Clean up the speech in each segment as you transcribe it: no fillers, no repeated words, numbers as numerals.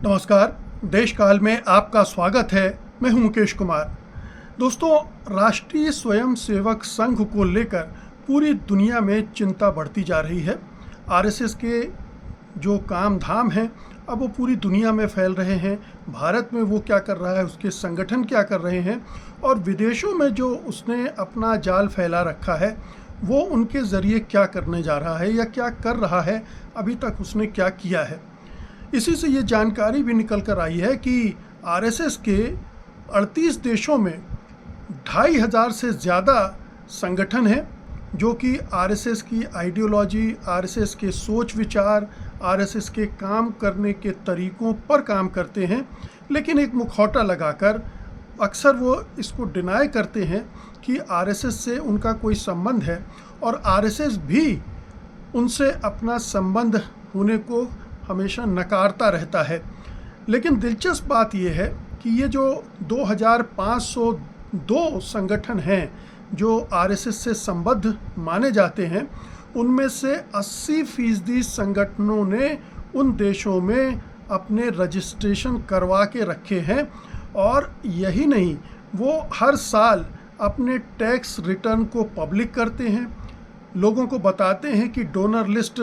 नमस्कार। देश काल में आपका स्वागत है। मैं हूं मुकेश कुमार। दोस्तों, राष्ट्रीय स्वयंसेवक संघ को लेकर पूरी दुनिया में चिंता बढ़ती जा रही है। आरएसएस के जो काम धाम हैं अब वो पूरी दुनिया में फैल रहे हैं। भारत में वो क्या कर रहा है, उसके संगठन क्या कर रहे हैं, और विदेशों में जो उसने अपना जाल फैला रखा है वो उनके ज़रिए क्या करने जा रहा है या क्या कर रहा है, अभी तक उसने क्या किया है। इसी से ये जानकारी भी निकल कर आई है कि आरएसएस के 38 देशों में 2500 से ज़्यादा संगठन हैं जो कि आरएसएस की आइडियोलॉजी, आरएसएस के सोच विचार, आरएसएस के काम करने के तरीक़ों पर काम करते हैं। लेकिन एक मुखौटा लगाकर अक्सर वो इसको डिनाई करते हैं कि आरएसएस से उनका कोई संबंध है, और आरएसएस भी उनसे अपना संबंध होने को हमेशा नकारता रहता है। लेकिन दिलचस्प बात यह है कि ये जो 2502 संगठन हैं जो आरएसएस से संबद्ध माने जाते हैं, उनमें से 80% संगठनों ने उन देशों में अपने रजिस्ट्रेशन करवा के रखे हैं। और यही नहीं, वो हर साल अपने टैक्स रिटर्न को पब्लिक करते हैं, लोगों को बताते हैं कि डोनर लिस्ट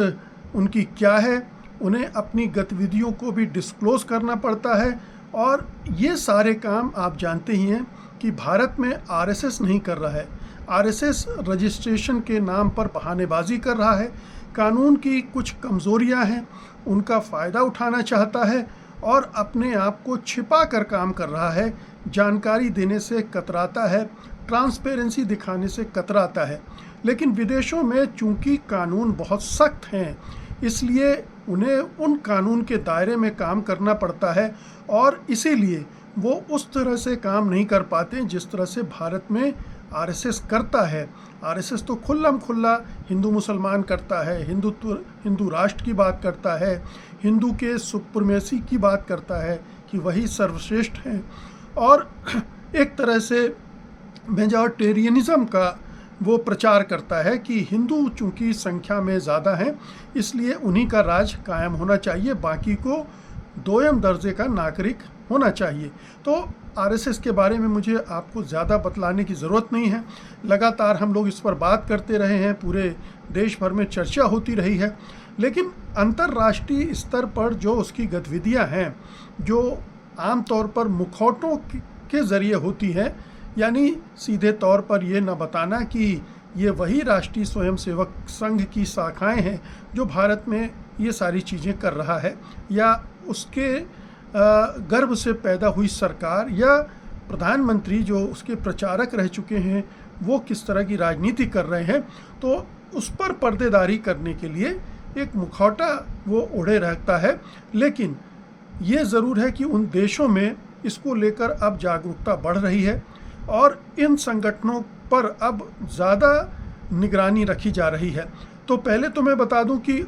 उनकी क्या है, उन्हें अपनी गतिविधियों को भी डिस्क्लोज़ करना पड़ता है। और ये सारे काम आप जानते ही हैं कि भारत में आरएसएस नहीं कर रहा है। आरएसएस रजिस्ट्रेशन के नाम पर बहानेबाजी कर रहा है, कानून की कुछ कमज़ोरियां हैं उनका फ़ायदा उठाना चाहता है और अपने आप को छिपा कर काम कर रहा है, जानकारी देने से कतराता है, ट्रांसपेरेंसी दिखाने से कतराता है। लेकिन विदेशों में चूंकि कानून बहुत सख्त हैं, इसलिए उन्हें उन कानून के दायरे में काम करना पड़ता है, और इसीलिए वो उस तरह से काम नहीं कर पाते जिस तरह से भारत में आरएसएस करता है। आरएसएस तो खुल्लम खुल्ला हिंदू मुसलमान करता है, हिंदू राष्ट्र की बात करता है, हिंदू के सुप्रीमेसी की बात करता है कि वही सर्वश्रेष्ठ हैं, और एक तरह से मेजॉरिटेरियनिज्म का वो प्रचार करता है कि हिंदू चूंकि संख्या में ज़्यादा हैं इसलिए उन्हीं का राज कायम होना चाहिए, बाकी को दोयम दर्जे का नागरिक होना चाहिए। तो आरएसएस के बारे में मुझे आपको ज़्यादा बतलाने की ज़रूरत नहीं है। लगातार हम लोग इस पर बात करते रहे हैं, पूरे देश भर में चर्चा होती रही है। लेकिन अंतर्राष्ट्रीय स्तर पर जो उसकी गतिविधियां हैं, जो आमतौर पर मुखौटों के ज़रिए होती हैं, यानी सीधे तौर पर ये न बताना कि ये वही राष्ट्रीय स्वयंसेवक संघ की शाखाएं हैं जो भारत में ये सारी चीज़ें कर रहा है, या उसके गर्भ से पैदा हुई सरकार या प्रधानमंत्री जो उसके प्रचारक रह चुके हैं वो किस तरह की राजनीति कर रहे हैं, तो उस पर पर्देदारी करने के लिए एक मुखौटा वो ओढ़े रहता है। लेकिन ये ज़रूर है कि उन देशों में इसको लेकर अब जागरूकता बढ़ रही है और इन संगठनों पर अब ज़्यादा निगरानी रखी जा रही है। तो पहले तो मैं बता दूं कि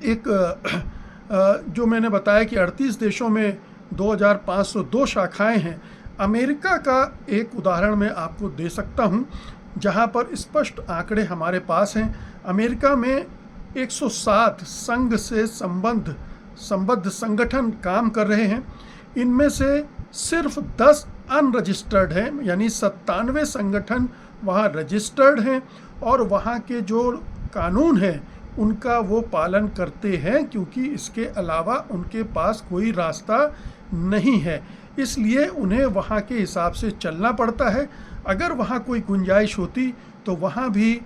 एक जो मैंने बताया कि 38 देशों में 2502 शाखाएं हैं। अमेरिका का एक उदाहरण मैं आपको दे सकता हूं, जहां पर स्पष्ट आंकड़े हमारे पास हैं। अमेरिका में 107 संघ से संबद्ध संगठन काम कर रहे हैं। इनमें से सिर्फ 10 अनरजिस्टर्ड हैं, यानी 97 संगठन वहाँ रजिस्टर्ड हैं और वहाँ के जो कानून हैं उनका वो पालन करते हैं, क्योंकि इसके अलावा उनके पास कोई रास्ता नहीं है। इसलिए उन्हें वहाँ के हिसाब से चलना पड़ता है। अगर वहाँ कोई गुंजाइश होती तो वहाँ भी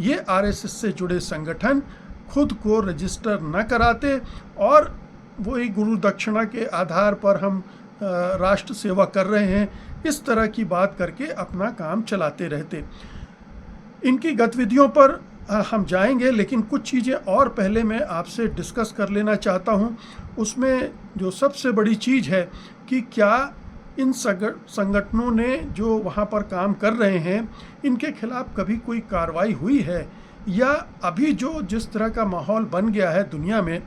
ये आरएसएस से जुड़े संगठन खुद को रजिस्टर न कराते और वही गुरु दक्षिणा के आधार पर हम राष्ट्र सेवा कर रहे हैं, इस तरह की बात करके अपना काम चलाते रहते। इनकी गतिविधियों पर हम जाएंगे, लेकिन कुछ चीज़ें और पहले मैं आपसे डिस्कस कर लेना चाहता हूं। उसमें जो सबसे बड़ी चीज़ है कि क्या इन संगठनों ने जो वहां पर काम कर रहे हैं इनके खिलाफ कभी कोई कार्रवाई हुई है, या अभी जो जिस तरह का माहौल बन गया है दुनिया में,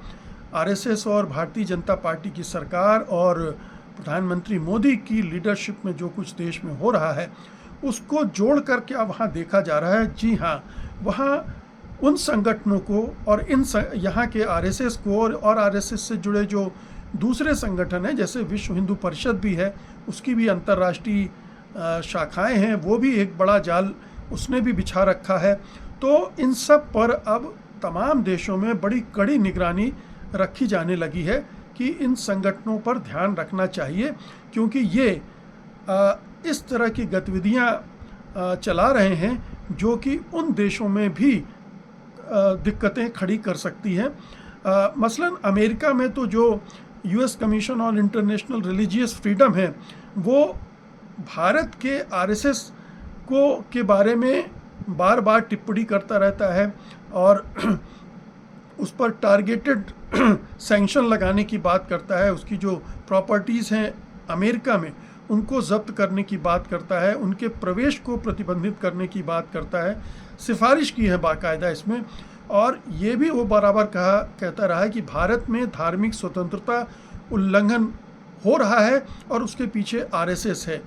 आरएसएस और भारतीय जनता पार्टी की सरकार और प्रधानमंत्री मोदी की लीडरशिप में जो कुछ देश में हो रहा है उसको जोड़कर क्या वहाँ देखा जा रहा है? जी हाँ, वहाँ उन संगठनों को और यहाँ के आरएसएस को और आरएसएस से जुड़े जो दूसरे संगठन हैं, जैसे विश्व हिंदू परिषद भी है, उसकी भी अंतर्राष्ट्रीय शाखाएं हैं, वो भी एक बड़ा जाल उसने भी बिछा रखा है। तो इन सब पर अब तमाम देशों में बड़ी कड़ी निगरानी रखी जाने लगी है कि इन संगठनों पर ध्यान रखना चाहिए, क्योंकि ये इस तरह की गतिविधियां चला रहे हैं जो कि उन देशों में भी दिक्कतें खड़ी कर सकती हैं। मसलन अमेरिका में तो जो US commission on international religious freedom है, वो भारत के आरएसएस को के बारे में बार बार टिप्पणी करता रहता है और उस पर टारगेटेड सैंक्शन लगाने की बात करता है, उसकी जो प्रॉपर्टीज़ हैं अमेरिका में उनको जब्त करने की बात करता है, उनके प्रवेश को प्रतिबंधित करने की बात करता है, सिफारिश की है बाकायदा इसमें। और ये भी वो बराबर कहता रहा है कि भारत में धार्मिक स्वतंत्रता उल्लंघन हो रहा है और उसके पीछे आरएसएस है।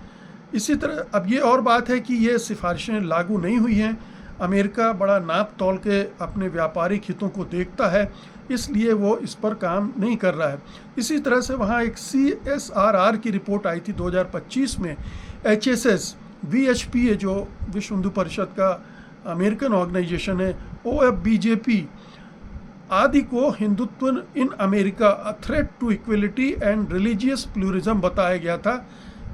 इसी तरह अब ये और बात है कि ये सिफारिशें लागू नहीं हुई हैं, अमेरिका बड़ा नाप तोल के अपने व्यापारिक हितों को देखता है, इसलिए वो इस पर काम नहीं कर रहा है। इसी तरह से वहाँ एक CSRR की रिपोर्ट आई थी 2025 में, HSS VHP है जो विश्व हिंदू परिषद का अमेरिकन ऑर्गेनाइजेशन है, OFBJP आदि को Hindutva in America a threat to equality and religious pluralism बताया गया था।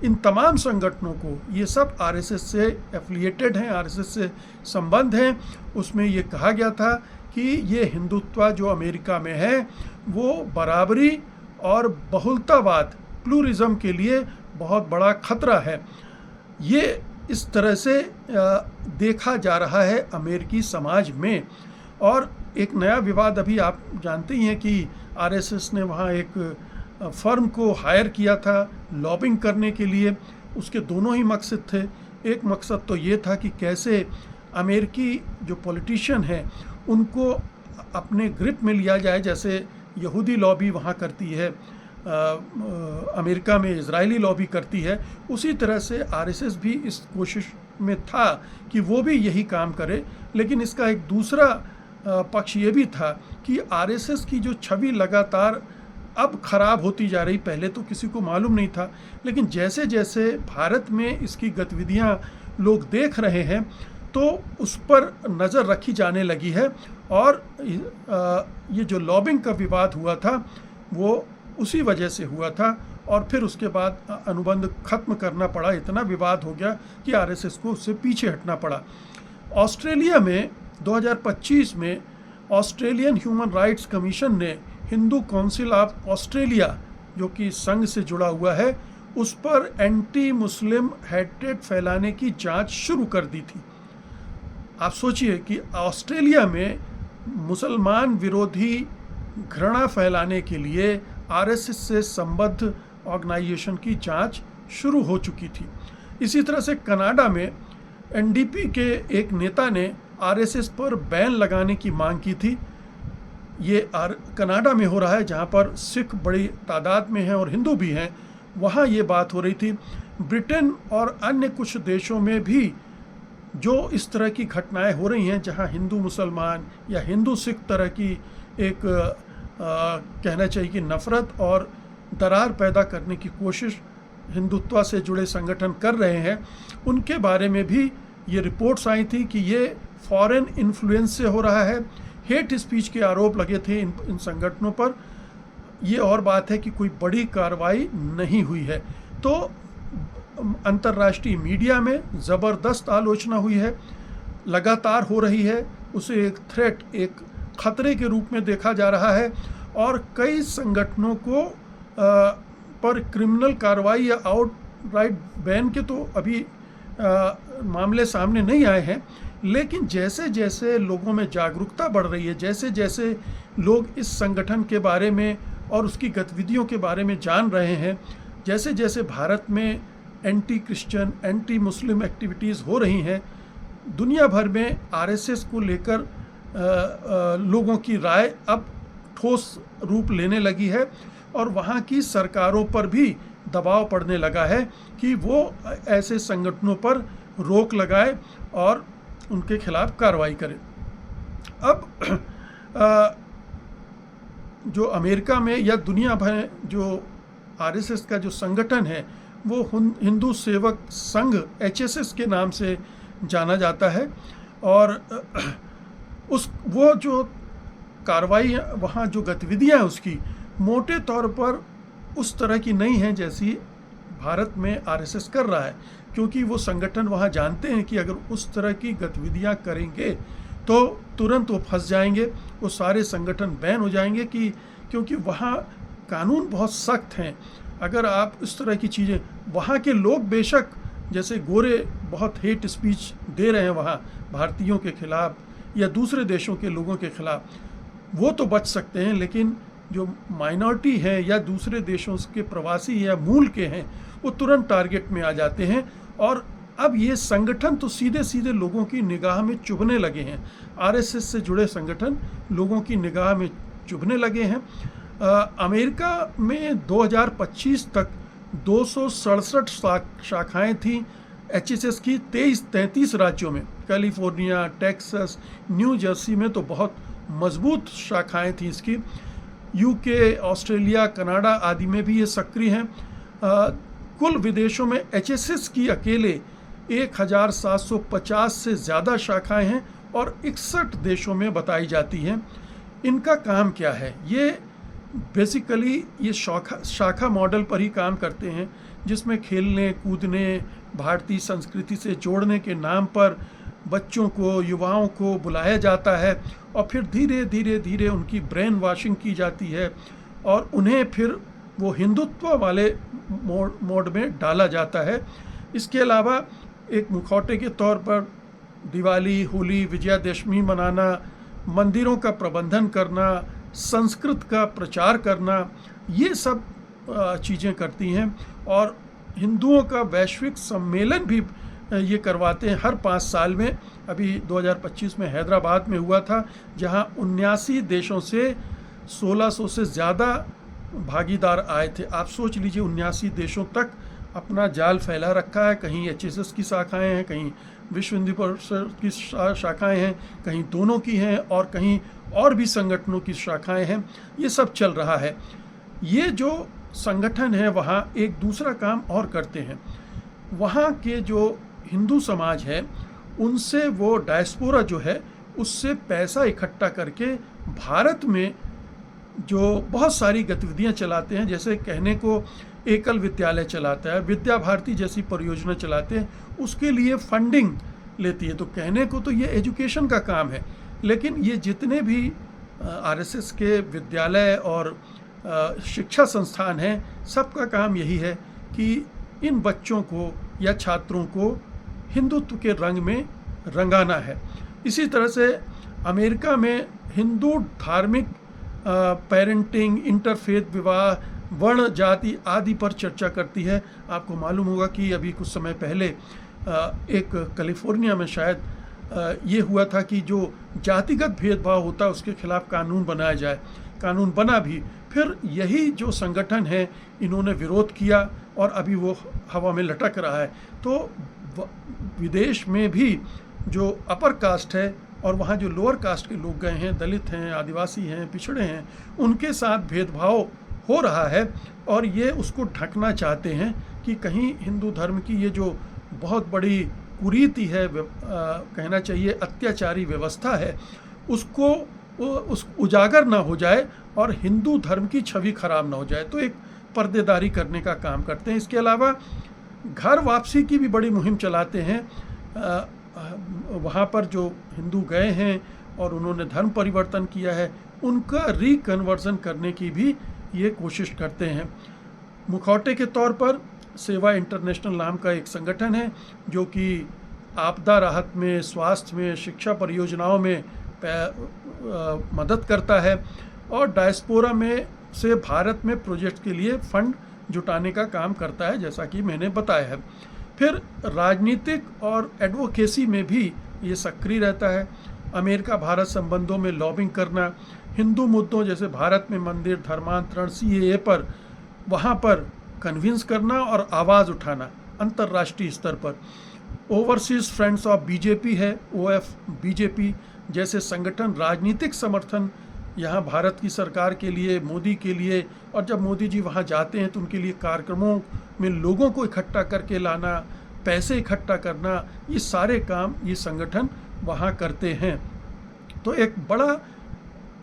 इन तमाम संगठनों को, ये सब आरएसएस से एफिलिएटेड हैं, आरएसएस से संबंध हैं। उसमें ये कहा गया था कि ये हिंदुत्व जो अमेरिका में है वो बराबरी और बहुलतावाद प्लूरिज्म के लिए बहुत बड़ा खतरा है। ये इस तरह से देखा जा रहा है अमेरिकी समाज में। और एक नया विवाद अभी आप जानते ही हैं कि आरएसएस ने वहाँ एक फर्म को हायर किया था लॉबिंग करने के लिए। उसके दोनों ही मकसद थे। एक मकसद तो ये था कि कैसे अमेरिकी जो पॉलिटिशियन हैं उनको अपने ग्रिप में लिया जाए, जैसे यहूदी लॉबी वहाँ करती है, अमेरिका में इजरायली लॉबी करती है, उसी तरह से आरएसएस भी इस कोशिश में था कि वो भी यही काम करे। लेकिन इसका एक दूसरा पक्ष ये भी था कि आरएसएस की जो छवि लगातार अब खराब होती जा रही, पहले तो किसी को मालूम नहीं था, लेकिन जैसे जैसे भारत में इसकी गतिविधियां लोग देख रहे हैं तो उस पर नज़र रखी जाने लगी है। और ये जो लॉबिंग का विवाद हुआ था वो उसी वजह से हुआ था, और फिर उसके बाद अनुबंध खत्म करना पड़ा। इतना विवाद हो गया कि आरएसएस को उससे पीछे हटना पड़ा। ऑस्ट्रेलिया में 2025 में ऑस्ट्रेलियन ह्यूमन राइट्स कमीशन ने हिंदू काउंसिल ऑफ ऑस्ट्रेलिया, जो कि संघ से जुड़ा हुआ है, उस पर एंटी मुस्लिम हेट्रेड फैलाने की जांच शुरू कर दी थी। आप सोचिए कि ऑस्ट्रेलिया में मुसलमान विरोधी घृणा फैलाने के लिए आरएसएस से संबद्ध ऑर्गेनाइजेशन की जांच शुरू हो चुकी थी। इसी तरह से कनाडा में एनडीपी के एक नेता ने आरएसएस पर बैन लगाने की मांग की थी। ये कनाडा में हो रहा है, जहाँ पर सिख बड़ी तादाद में हैं और हिंदू भी हैं, वहाँ ये बात हो रही थी। ब्रिटेन और अन्य कुछ देशों में भी जो इस तरह की घटनाएं हो रही हैं, जहाँ हिंदू मुसलमान या हिंदू सिख तरह की एक कहना चाहिए कि नफ़रत और दरार पैदा करने की कोशिश हिंदुत्व से जुड़े संगठन कर रहे हैं, उनके बारे में भी ये रिपोर्ट्स आई थी कि ये फॉरेन इन्फ्लुएंस से हो रहा है। हेट स्पीच के आरोप लगे थे इन संगठनों पर। ये और बात है कि कोई बड़ी कार्रवाई नहीं हुई है। तो अंतर्राष्ट्रीय मीडिया में ज़बरदस्त आलोचना हुई है, लगातार हो रही है, उसे एक थ्रेट, एक खतरे के रूप में देखा जा रहा है। और कई संगठनों को पर क्रिमिनल कार्रवाई या आउटराइट बैन के तो अभी मामले सामने नहीं आए हैं, लेकिन जैसे जैसे लोगों में जागरूकता बढ़ रही है, जैसे जैसे लोग इस संगठन के बारे में और उसकी गतिविधियों के बारे में जान रहे हैं, जैसे जैसे भारत में anti Christian, anti Muslim activities हो रही हैं, दुनिया भर में आरएसएस को लेकर लोगों की राय अब ठोस रूप लेने लगी है और वहाँ की सरकारों पर भी दबाव पड़ने लगा है कि वो ऐसे संगठनों पर रोक लगाए और उनके खिलाफ कार्रवाई करें। अब जो अमेरिका में या दुनिया भर में जो आरएसएस का जो संगठन है वो हिंदू सेवक संघ एचएसएस के नाम से जाना जाता है। और वो जो कार्रवाई वहाँ जो गतिविधियाँ हैं उसकी मोटे तौर पर उस तरह की नहीं है जैसी भारत में आरएसएस कर रहा है, क्योंकि वो संगठन वहाँ जानते हैं कि अगर उस तरह की गतिविधियाँ करेंगे तो तुरंत वो फंस जाएंगे, वो सारे संगठन बैन हो जाएंगे क्योंकि वहाँ कानून बहुत सख्त हैं। अगर आप इस तरह की चीज़ें, वहाँ के लोग बेशक जैसे गोरे बहुत हेट स्पीच दे रहे हैं वहाँ भारतीयों के खिलाफ या दूसरे देशों के लोगों के खिलाफ, वो तो बच सकते हैं, लेकिन जो माइनॉरिटी है या दूसरे देशों के प्रवासी या मूल के हैं वो तुरंत टारगेट में आ जाते हैं। और अब ये संगठन तो सीधे सीधे लोगों की निगाह में चुभने लगे हैं, आरएसएस से जुड़े संगठन लोगों की निगाह में चुभने लगे हैं। अमेरिका में 2025 तक 267 शाखाएं थी एचएसएस की 33 राज्यों में। कैलिफोर्निया, टेक्सास, न्यू जर्सी में तो बहुत मजबूत शाखाएं थी इसकी। यूके, ऑस्ट्रेलिया, कनाडा आदि में भी ये सक्रिय हैं। कुल विदेशों में एचएसएस की अकेले 1750 से ज़्यादा शाखाएं हैं और 61 देशों में बताई जाती हैं। इनका काम क्या है? ये बेसिकली ये शाखा मॉडल पर ही काम करते हैं, जिसमें खेलने कूदने, भारतीय संस्कृति से जोड़ने के नाम पर बच्चों को, युवाओं को बुलाया जाता है और फिर धीरे धीरे धीरे उनकी ब्रेन वॉशिंग की जाती है और उन्हें फिर वो हिंदुत्व वाले मोड में डाला जाता है। इसके अलावा एक मुखौटे के तौर पर दिवाली, होली, विजयादशमी मनाना, मंदिरों का प्रबंधन करना, संस्कृत का प्रचार करना, ये सब चीज़ें करती हैं। और हिंदुओं का वैश्विक सम्मेलन भी ये करवाते हैं हर 5 साल में। अभी 2025 में हैदराबाद में हुआ था, जहां 79 देशों से 1600 से ज़्यादा भागीदार आए थे। आप सोच लीजिए 79 देशों तक अपना जाल फैला रखा है। कहीं एचएसएस की शाखाएं हैं, कहीं विश्व हिंदू परिषद की शाखाएं हैं, कहीं दोनों की हैं और कहीं और भी संगठनों की शाखाएं हैं। ये सब चल रहा है। ये जो संगठन है वहाँ एक दूसरा काम और करते हैं। वहाँ के जो हिंदू समाज है उनसे वो डायस्पोरा जो है उससे पैसा इकट्ठा करके भारत में जो बहुत सारी गतिविधियां चलाते हैं। जैसे कहने को एकल विद्यालय चलाता है, विद्या भारती जैसी परियोजना चलाते हैं, उसके लिए फंडिंग लेती है। तो कहने को तो ये एजुकेशन का काम है, लेकिन ये जितने भी आरएसएस के विद्यालय और शिक्षा संस्थान हैं, सबका काम यही है कि इन बच्चों को या छात्रों को हिंदुत्व के रंग में रंगाना है। इसी तरह से अमेरिका में हिंदू धार्मिक पेरेंटिंग, इंटरफेथ विवाह, वर्ण जाति आदि पर चर्चा करती है। आपको मालूम होगा कि अभी कुछ समय पहले एक कैलिफोर्निया में शायद ये हुआ था कि जो जातिगत भेदभाव होता है उसके खिलाफ कानून बनाया जाए। कानून बना भी, फिर यही जो संगठन है इन्होंने विरोध किया और अभी वो हवा में लटक रहा है। तो विदेश में भी जो अपर कास्ट है और वहाँ जो लोअर कास्ट के लोग गए हैं, दलित हैं, आदिवासी हैं, पिछड़े हैं, उनके साथ भेदभाव हो रहा है और ये उसको ढकना चाहते हैं कि कहीं हिंदू धर्म की ये जो बहुत बड़ी कुरीति है, कहना चाहिए अत्याचारी व्यवस्था है, उसको उस उजागर ना हो जाए और हिंदू धर्म की छवि खराब ना हो जाए। तो एक पर्देदारी करने का काम करते हैं। इसके अलावा घर वापसी की भी बड़ी मुहिम चलाते हैं। वहाँ पर जो हिंदू गए हैं और उन्होंने धर्म परिवर्तन किया है, उनका रिकन्वर्जन करने की भी ये कोशिश करते हैं। मुखौटे के तौर पर सेवा इंटरनेशनल नाम का एक संगठन है जो कि आपदा राहत में, स्वास्थ्य में, शिक्षा परियोजनाओं में मदद करता है और डायस्पोरा में से भारत में प्रोजेक्ट के लिए फंड जुटाने का काम करता है, जैसा कि मैंने बताया है। फिर राजनीतिक और एडवोकेसी में भी ये सक्रिय रहता है। अमेरिका भारत संबंधों में लॉबिंग करना, हिंदू मुद्दों जैसे भारत में मंदिर, धर्मांतरण, सीएए पर वहाँ पर कन्विंस करना और आवाज़ उठाना अंतर्राष्ट्रीय स्तर पर। ओवरसीज़ फ्रेंड्स ऑफ बीजेपी है, ओएफ बीजेपी जैसे संगठन राजनीतिक समर्थन यहाँ भारत की सरकार के लिए, मोदी के लिए, और जब मोदी जी वहाँ जाते हैं तो उनके लिए कार्यक्रमों में लोगों को इकट्ठा करके लाना, पैसे इकट्ठा करना, ये सारे काम ये संगठन वहाँ करते हैं। तो एक बड़ा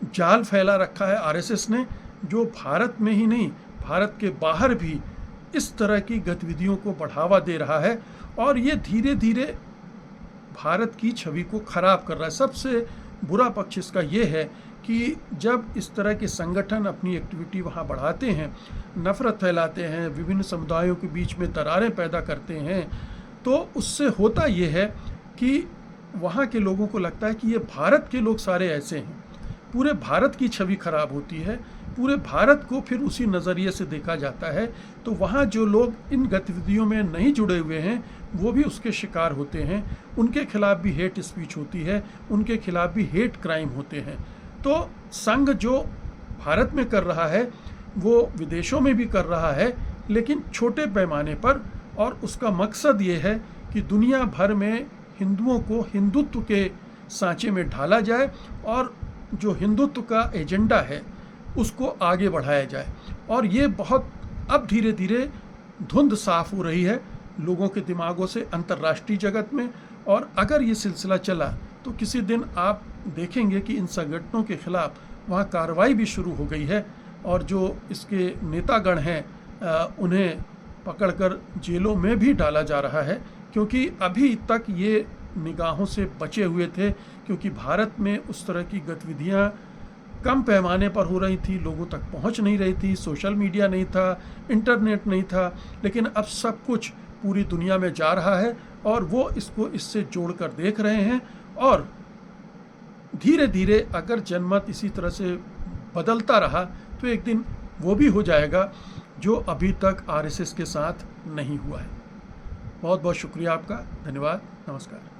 जाल फैला रखा है आरएसएस ने, जो भारत में ही नहीं, भारत के बाहर भी इस तरह की गतिविधियों को बढ़ावा दे रहा है, और ये धीरे धीरे भारत की छवि को खराब कर रहा है। सबसे बुरा पक्ष इसका ये है कि जब इस तरह के संगठन अपनी एक्टिविटी वहाँ बढ़ाते हैं, नफ़रत फैलाते हैं, विभिन्न समुदायों के बीच में दरारें पैदा करते हैं, तो उससे होता ये है कि वहाँ के लोगों को लगता है कि ये भारत के लोग सारे ऐसे हैं, पूरे भारत की छवि खराब होती है, पूरे भारत को फिर उसी नज़रिए से देखा जाता है। तो वहाँ जो लोग इन गतिविधियों में नहीं जुड़े हुए हैं वो भी उसके शिकार होते हैं, उनके खिलाफ भी हेट स्पीच होती है, उनके खिलाफ भी हेट क्राइम होते हैं। तो संघ जो भारत में कर रहा है वो विदेशों में भी कर रहा है, लेकिन छोटे पैमाने पर, और उसका मकसद ये है कि दुनिया भर में हिंदुओं को हिंदुत्व के सांचे में ढाला जाए और जो हिंदुत्व का एजेंडा है उसको आगे बढ़ाया जाए। और ये बहुत अब धीरे धीरे धुंध साफ हो रही है लोगों के दिमागों से अंतर्राष्ट्रीय जगत में, और अगर ये सिलसिला चला तो किसी दिन आप देखेंगे कि इन संगठनों के खिलाफ वहाँ कार्रवाई भी शुरू हो गई है, और जो इसके नेतागण हैं उन्हें पकड़कर जेलों में भी डाला जा रहा है, क्योंकि अभी तक ये निगाहों से बचे हुए थे, क्योंकि भारत में उस तरह की गतिविधियाँ कम पैमाने पर हो रही थी, लोगों तक पहुंच नहीं रही थी, सोशल मीडिया नहीं था, इंटरनेट नहीं था। लेकिन अब सब कुछ पूरी दुनिया में जा रहा है और वो इसको इससे जोड़कर देख रहे हैं, और धीरे धीरे अगर जनमत इसी तरह से बदलता रहा तो एक दिन वो भी हो जाएगा जो अभी तक आरएसएस के साथ नहीं हुआ है। बहुत बहुत शुक्रिया आपका, धन्यवाद, नमस्कार।